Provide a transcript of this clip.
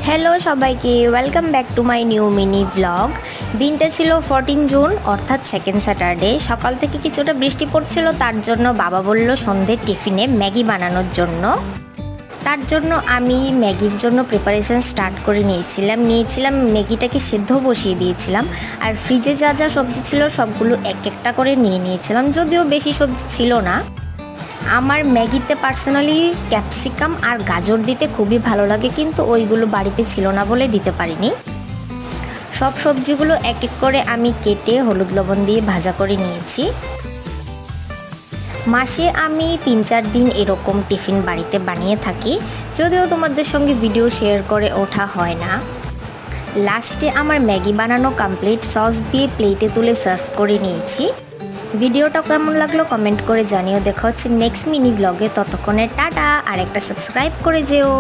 Hello সবাইকে, welcome back to my new mini vlog. দিনটা ছিল 14 জুন অর্থাৎ সেকেন্ড স্যাটারডে। সকাল থেকে কিছুটা বৃষ্টি পড়ছিল, তার জন্য বাবা বলল সন্ধ্যের টিফিনে ম্যাগি বানানোর জন্য। তার জন্য আমি ম্যাগির জন্য প্রিপারেশন স্টার্ট করে নিয়েছিলাম ম্যাগিটাকে সেদ্ধ বসিয়ে দিয়েছিলাম। আর ফ্রিজে যা যা সবজি ছিল সবগুলো এক একটা করে নিয়েছিলাম, যদিও বেশি সবজি ছিল না। আমার ম্যাগিতে পার্সোনালি ক্যাপসিকাম আর গাজর দিতে খুবই ভালো লাগে, কিন্তু ওইগুলো বাড়িতে ছিল না বলে দিতে পারিনি। সব সবজিগুলো এক এক করে আমি কেটে হলুদ লবণ দিয়ে ভাজা করে নিয়েছি। মাসে আমি 3-4 দিন এরকম টিফিন বাড়িতে বানিয়ে থাকি, যদিও তোমাদের সঙ্গে ভিডিও শেয়ার করে ওঠা হয় না। লাস্টে আমার ম্যাগি বানানো কমপ্লিট, সস দিয়ে প্লেটে তুলে সার্ভ করে নিয়েছি। ভিডিওটা কেমন লাগলো কমেন্ট করে জানিও। দেখা হচ্ছে নেক্সট মিনি ব্লগে, ততক্ষণে টাটা। আর একটা সাবস্ক্রাইব করে যেও।